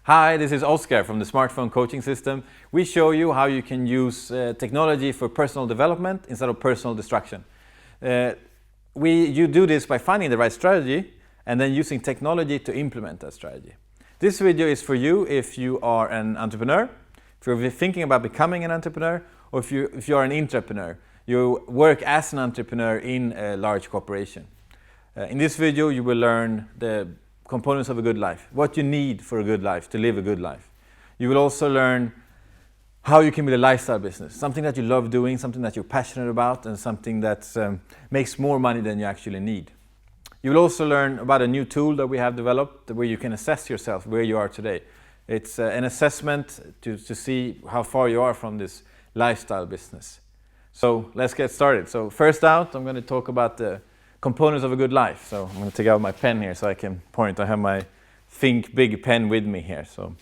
Hi, this is Oscar from the Smartphone Coaching System. We show you how you can use technology for personal development instead of personal destruction. You do this by finding the right strategy and then using technology to implement that strategy. This video is for you if you are an entrepreneur, if you're thinking about becoming an entrepreneur, or if you are an intrapreneur. You work as an entrepreneur in a large corporation. In this video you will learn the components of a good life, what you need for a good life, to live a good life. You will also learn how you can build a lifestyle business, something that you love doing, something that you're passionate about, and something that makes more money than you actually need. You will also learn about a new tool that we have developed where you can assess yourself where you are today. It's an assessment to see how far you are from this lifestyle business. So let's get started. So first out, I'm going to talk about the components of a good life. So I'm going to take out my pen here so I can point. I have my Think Big pen with me here. So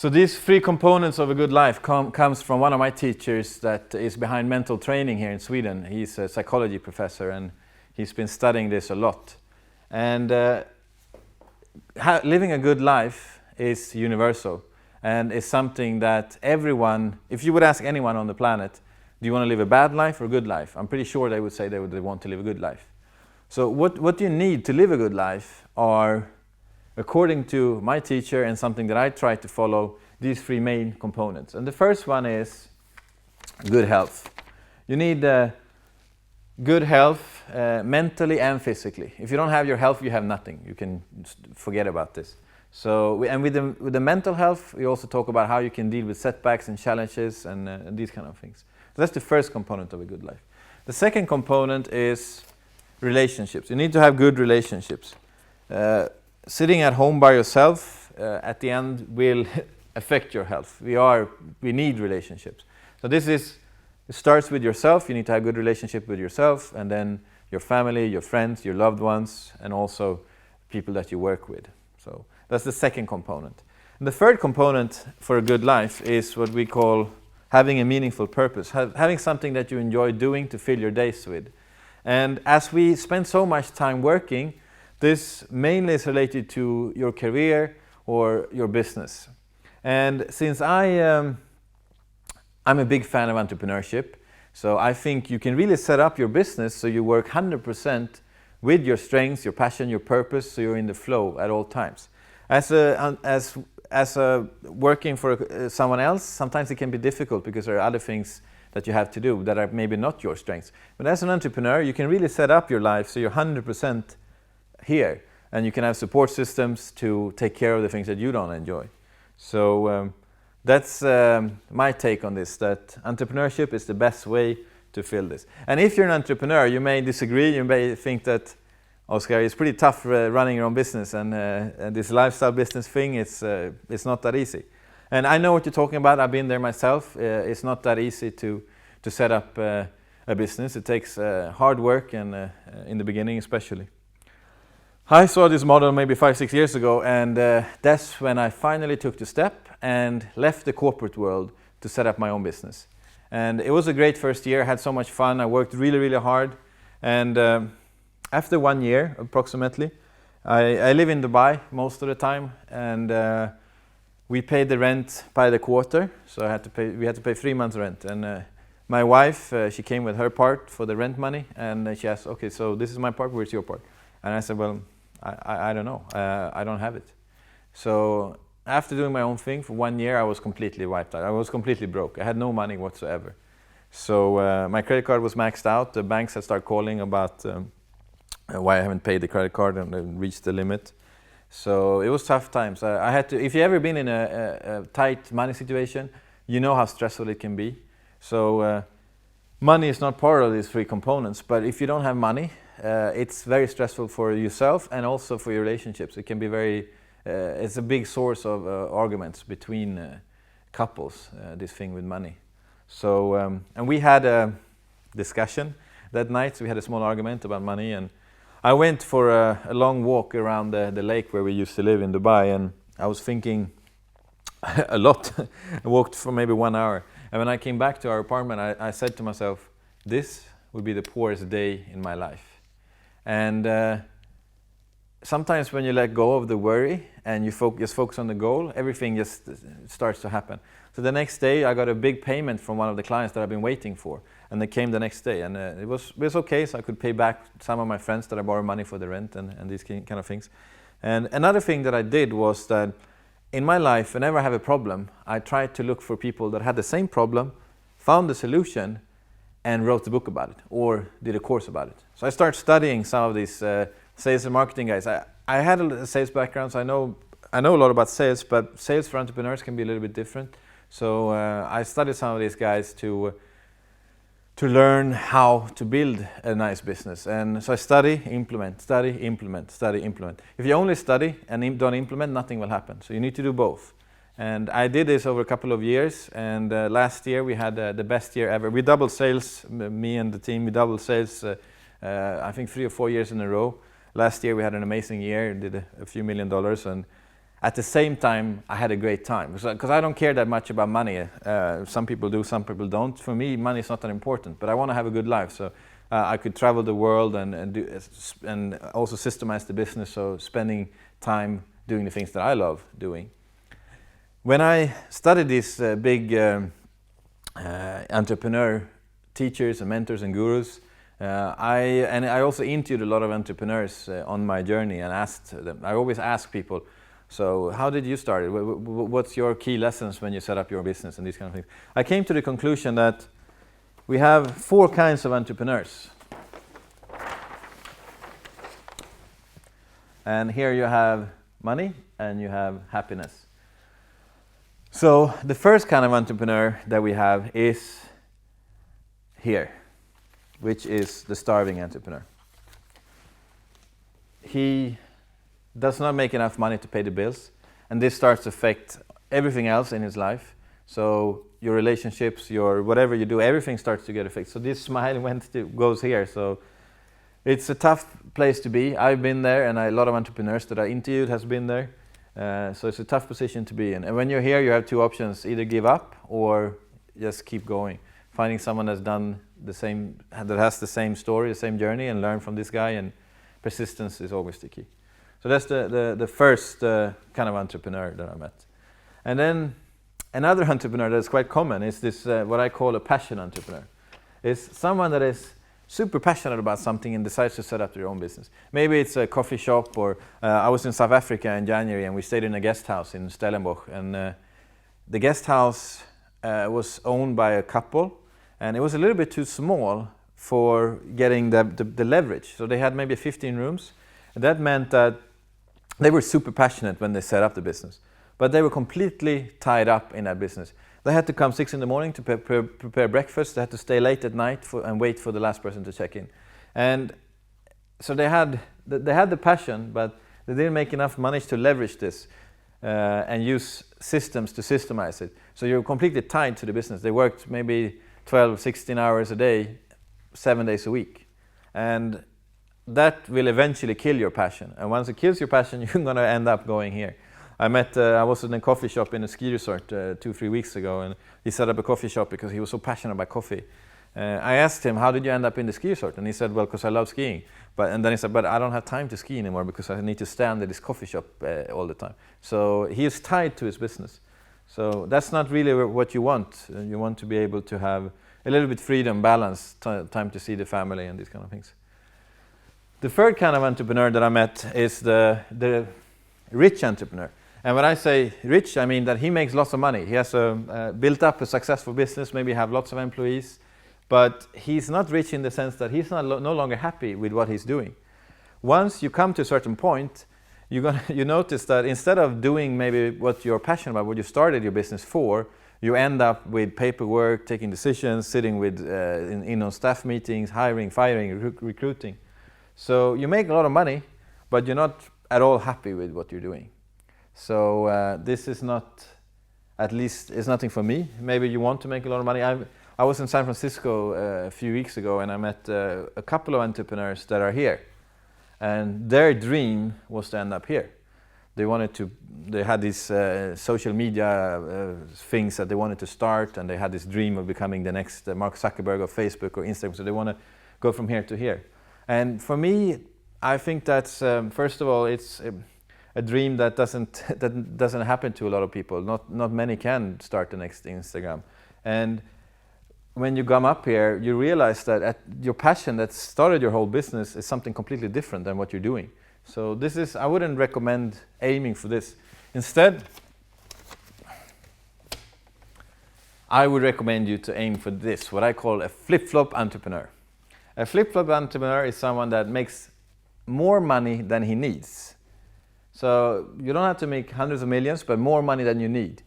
these three components of a good life comes from one of my teachers that is behind mental training here in Sweden. He's a psychology professor and he's been studying this a lot. And living a good life is universal and is something that everyone, if you would ask anyone on the planet, do you want to live a bad life or a good life? I'm pretty sure they would say they want to live a good life. So what do you need to live a good life are, according to my teacher and something that I try to follow, these three main components. And the first one is good health. You need good health mentally and physically. If you don't have your health, you have nothing. You can forget about this. So, with the mental health, we also talk about how you can deal with setbacks and challenges and these kind of things. So that's the first component of a good life. The second component is relationships. You need to have good relationships. Sitting at home by yourself at the end will affect your health. We need relationships. So it starts with yourself. You need to have good relationship with yourself, and then your family, your friends, your loved ones, and also people that you work with. So that's the second component. And the third component for a good life is what we call having a meaningful purpose, having something that you enjoy doing to fill your days with. And as we spend so much time working, this mainly is related to your career or your business. And since I'm a big fan of entrepreneurship, so I think you can really set up your business so you work 100% with your strengths, your passion, your purpose, so you're in the flow at all times. As working for someone else, sometimes it can be difficult because there are other things that you have to do that are maybe not your strengths. But as an entrepreneur, you can really set up your life so you're 100% here, and you can have support systems to take care of the things that you don't enjoy. So that's my take on this, that entrepreneurship is the best way to fill this. And if you're an entrepreneur, you may disagree, you may think that, Oscar, it's pretty tough running your own business, and this lifestyle business thing, it's not that easy. And I know what you're talking about. I've been there myself. It's not that easy to set up a business. It takes hard work, and in the beginning especially. I saw this model maybe 5-6 years ago, and that's when I finally took the step and left the corporate world to set up my own business. And it was a great first year. I had so much fun. I worked really, really hard. And after 1 year, approximately, I live in Dubai most of the time, and we paid the rent by the quarter. So we had to pay 3 months rent. And my wife, she came with her part for the rent money, and she asked, okay, so this is my part, where's your part? And I said, well, I don't know, I don't have it. So after doing my own thing for 1 year, I was completely wiped out. I was completely broke. I had no money whatsoever. So my credit card was maxed out. The banks had started calling about why I haven't paid the credit card and reached the limit. So it was tough times. I had to. If you've ever been in a tight money situation, you know how stressful it can be. So money is not part of these three components. But if you don't have money, it's very stressful for yourself and also for your relationships. It can be very. It's a big source of arguments between couples. This thing with money. So and we had a discussion that night. So we had a small argument about money, and I went for a long walk around the lake where we used to live in Dubai, and I was thinking a lot. I walked for maybe 1 hour, and when I came back to our apartment, I said to myself, this would be the poorest day in my life. And sometimes when you let go of the worry and you just focus on the goal, everything just starts to happen. So the next day I got a big payment from one of the clients that I've been waiting for, and they came the next day, and it was okay, so I could pay back some of my friends that I borrowed money for the rent and these kind of things. And another thing that I did was that in my life, whenever I have a problem, I tried to look for people that had the same problem, found the solution, and wrote a book about it or did a course about it. So I started studying some of these sales and marketing guys. I had a sales background, so I know a lot about sales, but sales for entrepreneurs can be a little bit different. So I studied some of these guys to learn how to build a nice business. And so I study, implement, study, implement, study, implement. If you only study and don't implement, nothing will happen. So you need to do both. And I did this over a couple of years, and last year we had the best year ever. We doubled sales, me and the team, we doubled sales I think 3 or 4 years in a row. Last year we had an amazing year, did a few $1 million, and at the same time I had a great time. Because I don't care that much about money. Some people do, some people don't. For me, money is not that important, but I want to have a good life. So I could travel the world and also systemize the business, so spending time doing the things that I love doing. When I studied these big entrepreneur teachers and mentors and gurus, I also interviewed a lot of entrepreneurs on my journey and asked them. I always ask people, so how did you start it? What's your key lessons when you set up your business and these kind of things? I came to the conclusion that we have 4 kinds of entrepreneurs. And here you have money and you have happiness. So the first kind of entrepreneur that we have is here, which is the starving entrepreneur. He does not make enough money to pay the bills, and this starts to affect everything else in his life. So your relationships, your whatever you do, everything starts to get affected. So this smile goes here. So it's a tough place to be. I've been there, and a lot of entrepreneurs that I interviewed has been there. So it's a tough position to be in. And when you're here, you have 2 options: either give up or just keep going. Finding someone that's done the same, that has the same story, the same journey, and learn from this guy. And persistence is always the key. So that's the first kind of entrepreneur that I met. And then another entrepreneur that's quite common is this what I call a passion entrepreneur. It's someone that is super passionate about something and decides to set up their own business. Maybe it's a coffee shop, or I was in South Africa in January and we stayed in a guest house in Stellenbosch, and the guest house was owned by a couple, and it was a little bit too small for getting the leverage. So they had maybe 15 rooms, and that meant that they were super passionate when they set up the business, but they were completely tied up in that business. They had to come 6 in the morning to prepare breakfast. They had to stay late at night and wait for the last person to check in. And so they had the passion, but they didn't make enough money to leverage this and use systems to systemize it. So you're completely tied to the business. They worked maybe 12, 16 hours a day, 7 days a week. And that will eventually kill your passion. And once it kills your passion, you're going to end up going here. I was in a coffee shop in a ski resort 2-3 weeks ago, and he set up a coffee shop because he was so passionate about coffee. I asked him, how did you end up in the ski resort? And he said, well, because I love skiing. And then he said, but I don't have time to ski anymore because I need to stand at this coffee shop all the time. So he is tied to his business. So that's not really what you want. You want to be able to have a little bit freedom, balance, time to see the family and these kind of things. The third kind of entrepreneur that I met is the rich entrepreneur. And when I say rich, I mean that he makes lots of money. He has built up a successful business, maybe have lots of employees, but he's not rich in the sense that he's no longer happy with what he's doing. Once you come to a certain point, you notice that instead of doing maybe what you're passionate about, what you started your business for, you end up with paperwork, taking decisions, sitting with in on staff meetings, hiring, firing, recruiting. So you make a lot of money, but you're not at all happy with what you're doing. So this is not, at least, it's nothing for me. Maybe you want to make a lot of money. I was in San Francisco a few weeks ago, and I met a couple of entrepreneurs that are here. And their dream was to end up here. They had these social media things that they wanted to start, and they had this dream of becoming the next Mark Zuckerberg of Facebook or Instagram. So they want to go from here to here. And for me, I think that's first of all, it's a dream that doesn't happen to a lot of people. Not many can start the next Instagram. And when you come up here, you realize that your passion that started your whole business is something completely different than what you're doing. So this is, I wouldn't recommend aiming for this. Instead, I would recommend you to aim for this, what I call a flip-flop entrepreneur. A flip-flop entrepreneur is someone that makes more money than he needs. So you don't have to make hundreds of millions, but more money than you need.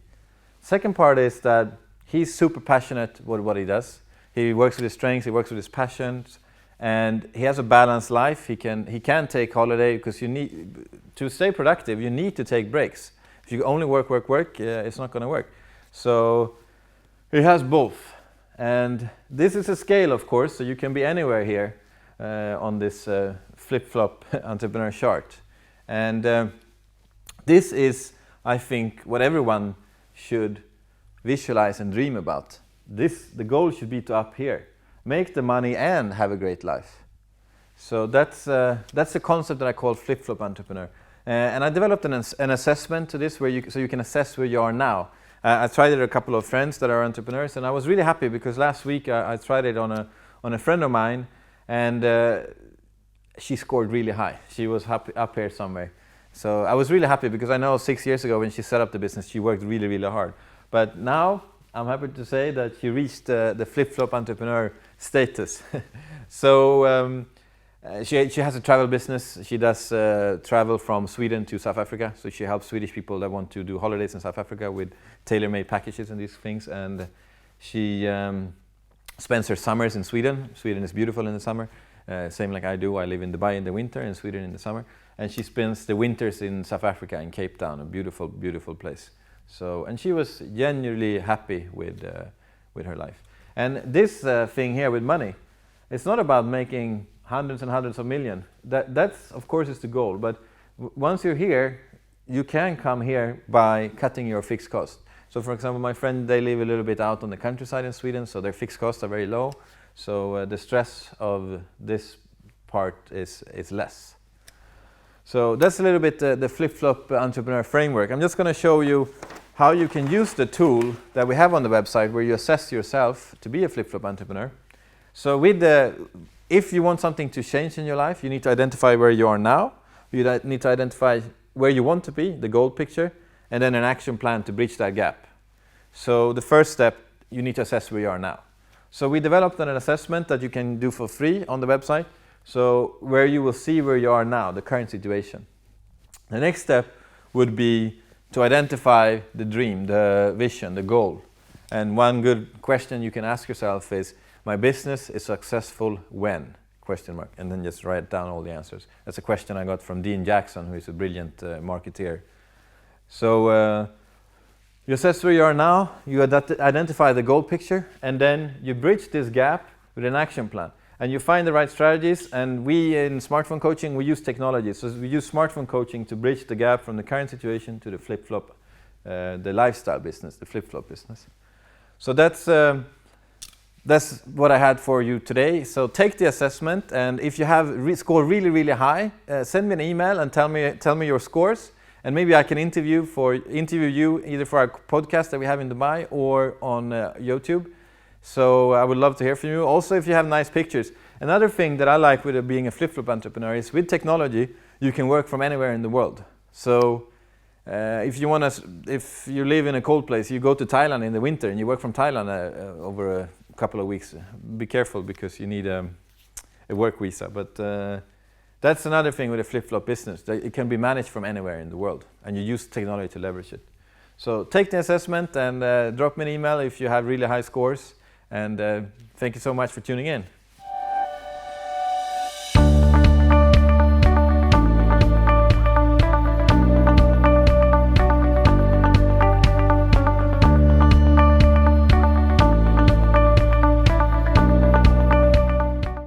Second part is that he's super passionate with what he does. He works with his strengths, he works with his passions, and he has a balanced life. He can take holiday, because you need to stay productive. You need to take breaks. If you only work, it's not going to work. So he has both, and this is a scale, of course. So you can be anywhere here on this flip-flop entrepreneur chart, and this is, I think, what everyone should visualize and dream about. The goal should be to up here, make the money and have a great life. So that's the concept that I call flip-flop entrepreneur. And I developed an assessment to this so you can assess where you are now. I tried it with a couple of friends that are entrepreneurs, and I was really happy because last week I tried it on a friend of mine, and she scored really high. She was up here somewhere. So I was really happy because I know 6 years ago when she set up the business, she worked really, really hard. But now I'm happy to say that she reached the flip-flop entrepreneur status. So she has a travel business. She does travel from Sweden to South Africa. So she helps Swedish people that want to do holidays in South Africa with tailor-made packages and these things. And she spends her summers in Sweden. Sweden is beautiful in the summer, same like I do. I live in Dubai in the winter and Sweden in the summer. And she spends the winters in South Africa, in Cape Town, a beautiful, beautiful place. So, and she was genuinely happy with her life. And this thing here with money, it's not about making hundreds and hundreds of millions. That's of course is the goal. But once you're here, you can come here by cutting your fixed cost. So, for example, my friend, they live a little bit out on the countryside in Sweden, so their fixed costs are very low. So the stress of this part is less. So that's a little bit the flip-flop entrepreneur framework. I'm just going to show you how you can use the tool that we have on the website where you assess yourself to be a flip-flop entrepreneur. So if you want something to change in your life, you need to identify where you are now. You need to identify where you want to be, the goal picture, and then an action plan to bridge that gap. So the first step, you need to assess where you are now. So we developed an assessment that you can do for free on the website. So where you will see where you are now, the current situation. The next step would be to identify the dream, the vision, the goal. And one good question you can ask yourself is, my business is successful when? ? And then just write down all the answers. That's a question I got from Dean Jackson, who is a brilliant marketeer. So you assess where you are now, you identify the goal picture, and then you bridge this gap with an action plan. And you find the right strategies, and we in smartphone coaching, we use technology. So we use smartphone coaching to bridge the gap from the current situation to the flip-flop, the lifestyle business, the flip-flop business. So that's what I had for you today. So take the assessment, and if you have scored really, really high, send me an email and tell me your scores, and maybe I can interview you either for our podcast that we have in Dubai or on YouTube. So I would love to hear from you. Also, if you have nice pictures. Another thing that I like with being a flip-flop entrepreneur is with technology, you can work from anywhere in the world. So if you live in a cold place, you go to Thailand in the winter and you work from Thailand over a couple of weeks. Be careful because you need a work visa. But that's another thing with a flip-flop business. That it can be managed from anywhere in the world, and you use technology to leverage it. So take the assessment and drop me an email if you have really high scores. And thank you so much for tuning in.